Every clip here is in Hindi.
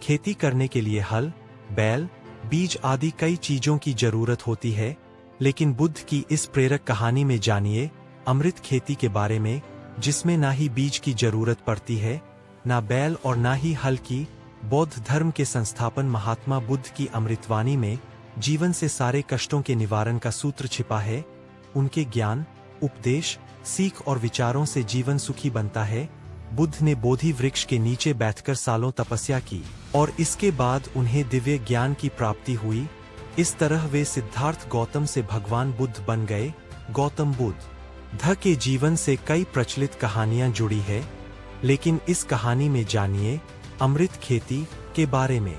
खेती करने के लिए हल, बैल, बीज आदि कई चीजों की जरूरत होती है, लेकिन बुद्ध की इस प्रेरक कहानी में जानिए अमृत खेती के बारे में, जिसमें ना ही बीज की जरूरत पड़ती है, ना बैल और ना ही हल की। बौद्ध धर्म के संस्थापन महात्मा बुद्ध की अमृतवाणी में जीवन से सारे कष्टों के निवारण का सूत्र छिपा है। उनके ज्ञान, उपदेश, सीख और विचारों से जीवन सुखी बनता है। बुद्ध ने बोधि वृक्ष के नीचे बैठकर सालों तपस्या की और इसके बाद उन्हें दिव्य ज्ञान की प्राप्ति हुई। इस तरह वे सिद्धार्थ गौतम से भगवान बुद्ध बन गए। गौतम बुद्ध के जीवन से कई प्रचलित कहानियां जुड़ी है, लेकिन इस कहानी में जानिए अमृत खेती के बारे में।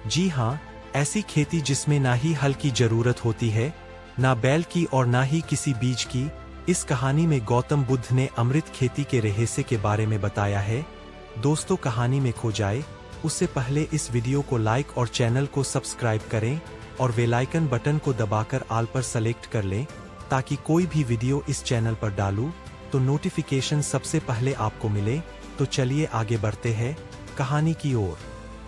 जी हाँ, ऐसी खेती जिसमें ना ही हल की जरूरत होती है, ना बैल की और ना ही किसी बीज की। इस कहानी में गौतम बुद्ध ने अमृत खेती के रहस्य के बारे में बताया है। दोस्तों, कहानी में खो जाए उससे पहले इस वीडियो को लाइक और चैनल को सब्सक्राइब करें और बेल आइकन बटन को दबाकर ऑल पर सेलेक्ट कर लें, ताकि कोई भी वीडियो इस चैनल पर डालूं तो नोटिफिकेशन सबसे पहले आपको मिले। तो चलिए आगे बढ़ते हैं कहानी की ओर।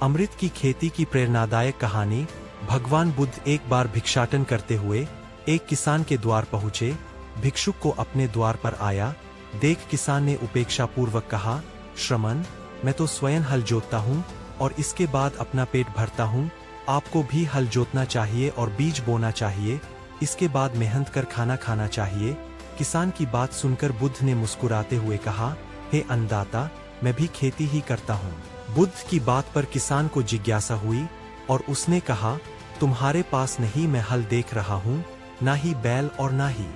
अमृत की खेती की प्रेरणादायक कहानी। भगवान बुद्ध एक बार भिक्षाटन करते हुए एक किसान के द्वार पहुंचे। भिक्षुक को अपने द्वार पर आया देख किसान ने उपेक्षा पूर्वक कहा, श्रमण, मैं तो स्वयं हल जोतता हूँ और इसके बाद अपना पेट भरता हूँ। आपको भी हल जोतना चाहिए और बीज बोना चाहिए, इसके बाद मेहनत कर खाना खाना चाहिए। किसान की बात सुनकर बुद्ध ने मुस्कुराते हुए कहा, हे अन्नदाता, मैं भी खेती ही करता हूँ। बुद्ध की बात पर किसान को जिज्ञासा हुई और उसने कहा, तुम्हारे पास नहीं मैं हल देख रहा हूँ, ना ही बैल और ना ही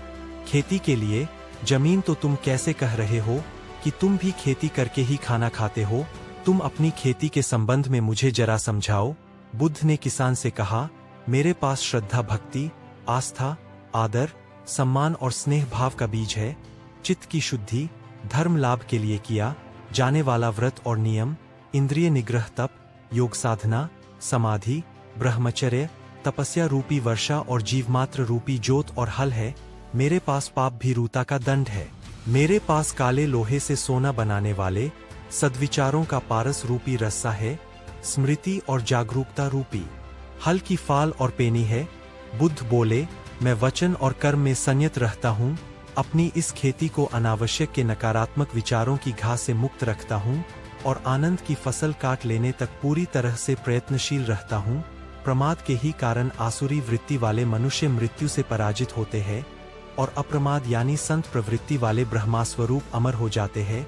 खेती के लिए जमीन, तो तुम कैसे कह रहे हो कि तुम भी खेती करके ही खाना खाते हो? तुम अपनी खेती के संबंध में मुझे जरा समझाओ। बुद्ध ने किसान से कहा, मेरे पास श्रद्धा, भक्ति, आस्था, आदर, सम्मान और स्नेह भाव का बीज है। चित्त की शुद्धि, धर्म लाभ के लिए किया जाने वाला व्रत और नियम, इंद्रिय निग्रह, तप, योग साधना, समाधि, ब्रह्मचर्य, तपस्या रूपी वर्षा और जीवमात्र रूपी ज्योत और हल है। मेरे पास पाप भीरुता का दंड है। मेरे पास काले लोहे से सोना बनाने वाले सद्विचारों का पारस रूपी रस्सा है। स्मृति और जागरूकता रूपी हल की फाल और पेनी है। बुद्ध बोले, मैं वचन और कर्म में संयत रहता हूँ। अपनी इस खेती को अनावश्यक के नकारात्मक विचारों की घास से मुक्त रखता हूँ और आनंद की फसल काट लेने तक पूरी तरह से प्रयत्नशील रहता हूँ। प्रमाद के ही कारण आसुरी वृत्ति वाले मनुष्य मृत्यु से पराजित होते हैं और अप्रमाद यानी संत प्रवृत्ति वाले ब्रह्मास्वरूप अमर हो जाते हैं।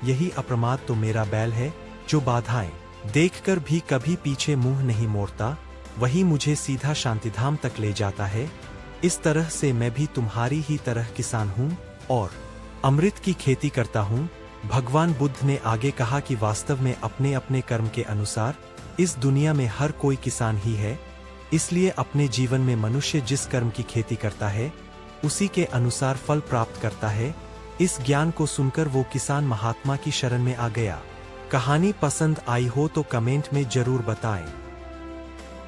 यही अप्रमाद तो मेरा बैल है, जो बाधाएं देखकर भी कभी पीछे मुंह नहीं मोड़ता। वही मुझे सीधा शांतिधाम तक ले जाता है। इस तरह से मैं भी तुम्हारी ही तरह किसान हूँ और अमृत की खेती करता हूँ। भगवान बुद्ध ने आगे कहा कि वास्तव में अपने अपने कर्म के अनुसार इस दुनिया में हर कोई किसान ही है। इसलिए अपने जीवन में मनुष्य जिस कर्म की खेती करता है, उसी के अनुसार फल प्राप्त करता है। इस ज्ञान को सुनकर वो किसान महात्मा की शरण में आ गया। कहानी पसंद आई हो तो कमेंट में जरूर बताएं।